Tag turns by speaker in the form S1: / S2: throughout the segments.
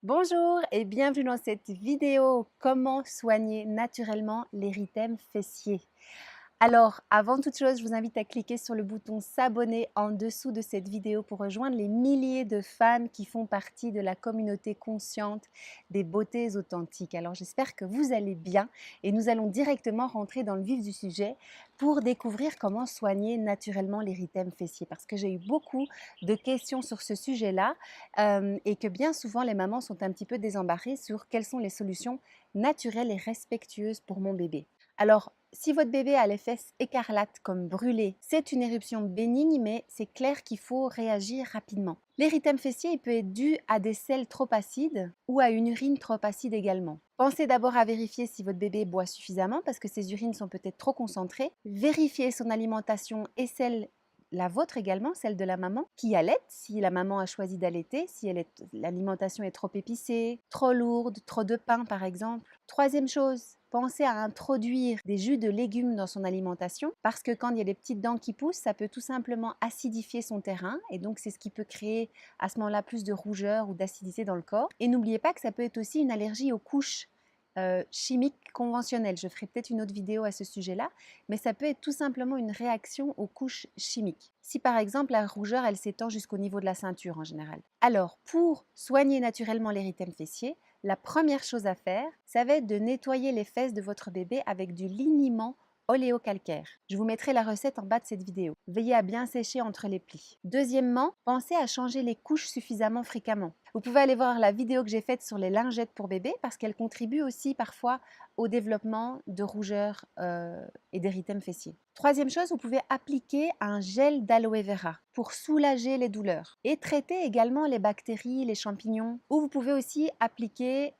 S1: Bonjour et bienvenue dans cette vidéo comment soigner naturellement l'érythème fessier. Alors, avant toute chose, je vous invite à cliquer sur le bouton s'abonner en dessous de cette vidéo pour rejoindre les milliers de fans qui font partie de la communauté consciente des beautés authentiques. Alors, j'espère que vous allez bien et nous allons directement rentrer dans le vif du sujet pour découvrir comment soigner naturellement l'érythème fessier. Parce que j'ai eu beaucoup de questions sur ce sujet-là et que bien souvent, les mamans sont un petit peu désembarrées sur quelles sont les solutions naturelles et respectueuses pour mon bébé. Alors, si votre bébé a les fesses écarlates comme brûlées, c'est une éruption bénigne, mais c'est clair qu'il faut réagir rapidement. L'érythème fessier il peut être dû à des selles trop acides ou à une urine trop acide également. Pensez d'abord à vérifier si votre bébé boit suffisamment parce que ses urines sont peut-être trop concentrées. Vérifiez son alimentation et la vôtre également, celle de la maman, qui allaite, si la maman a choisi d'allaiter, si l'alimentation est trop épicée, trop lourde, trop de pain par exemple. Troisième chose, pensez à introduire des jus de légumes dans son alimentation parce que quand il y a des petites dents qui poussent, ça peut tout simplement acidifier son terrain et donc c'est ce qui peut créer à ce moment-là plus de rougeur ou d'acidité dans le corps. Et n'oubliez pas que ça peut être aussi une allergie aux couches chimiques conventionnelles. Je ferai peut-être une autre vidéo à ce sujet-là, mais ça peut être tout simplement une réaction aux couches chimiques. Si par exemple la rougeur, elle s'étend jusqu'au niveau de la ceinture en général. Alors, pour soigner naturellement l'érythème fessier, la première chose à faire, ça va être de nettoyer les fesses de votre bébé avec du liniment oléocalcaire. Je vous mettrai la recette en bas de cette vidéo. Veillez à bien sécher entre les plis. Deuxièmement, pensez à changer les couches suffisamment fréquemment. Vous pouvez aller voir la vidéo que j'ai faite sur les lingettes pour bébé parce qu'elles contribuent aussi parfois au développement de rougeurs et d'érythème fessier. Troisième chose, vous pouvez appliquer un gel d'aloe vera pour soulager les douleurs et traiter également les bactéries, les champignons. Ou vous pouvez aussi appliquer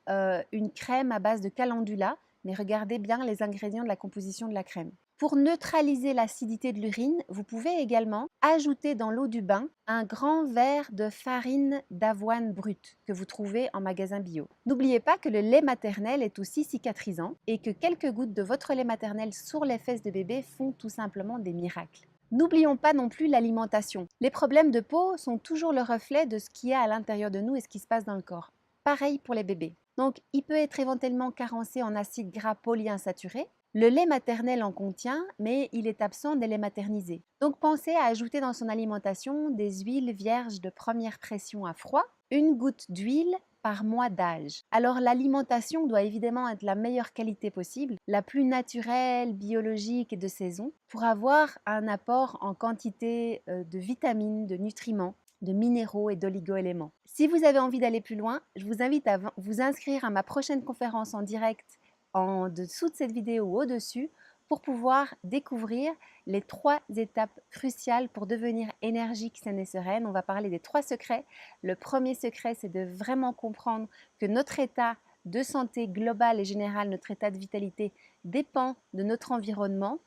S1: une crème à base de calendula, mais regardez bien les ingrédients de la composition de la crème. Pour neutraliser l'acidité de l'urine, vous pouvez également ajouter dans l'eau du bain un grand verre de farine d'avoine brute que vous trouvez en magasin bio. N'oubliez pas que le lait maternel est aussi cicatrisant et que quelques gouttes de votre lait maternel sur les fesses de bébé font tout simplement des miracles. N'oublions pas non plus l'alimentation. Les problèmes de peau sont toujours le reflet de ce qu'il y a à l'intérieur de nous et ce qui se passe dans le corps. Pareil pour les bébés. Donc, il peut être éventuellement carencé en acides gras polyinsaturés. Le lait maternel en contient, mais il est absent des laits maternisés. Donc, pensez à ajouter dans son alimentation des huiles vierges de première pression à froid, une goutte d'huile par mois d'âge. Alors, l'alimentation doit évidemment être la meilleure qualité possible, la plus naturelle, biologique et de saison, pour avoir un apport en quantité de vitamines, de nutriments, de minéraux et d'oligo-éléments. Si vous avez envie d'aller plus loin, je vous invite à vous inscrire à ma prochaine conférence en direct en dessous de cette vidéo ou au-dessus pour pouvoir découvrir les 3 étapes cruciales pour devenir énergique, saine et sereine. On va parler des 3 secrets. Le premier secret, c'est de vraiment comprendre que notre état de santé global et général, notre état de vitalité dépend de notre environnement,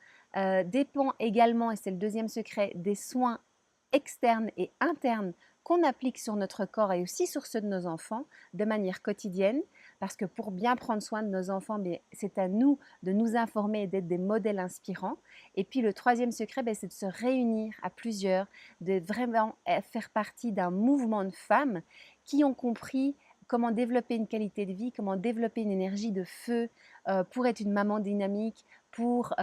S1: dépend également, et c'est le deuxième secret, des soins externes et internes qu'on applique sur notre corps et aussi sur ceux de nos enfants de manière quotidienne, parce que pour bien prendre soin de nos enfants, c'est à nous de nous informer et d'être des modèles inspirants. Et puis le troisième secret, c'est de se réunir à plusieurs, de vraiment faire partie d'un mouvement de femmes qui ont compris comment développer une qualité de vie, comment développer une énergie de feu pour être une maman dynamique, pour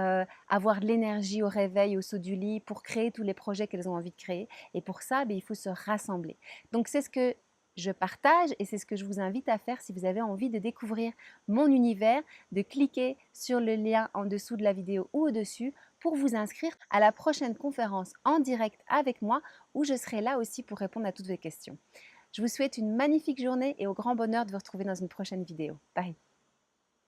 S1: avoir de l'énergie au réveil, au saut du lit, pour créer tous les projets qu'elles ont envie de créer. Et pour ça, il faut se rassembler. Donc c'est ce que je partage et c'est ce que je vous invite à faire si vous avez envie de découvrir mon univers, de cliquer sur le lien en dessous de la vidéo ou au-dessus pour vous inscrire à la prochaine conférence en direct avec moi où je serai là aussi pour répondre à toutes vos questions. Je vous souhaite une magnifique journée et au grand bonheur de vous retrouver dans une prochaine vidéo. Bye!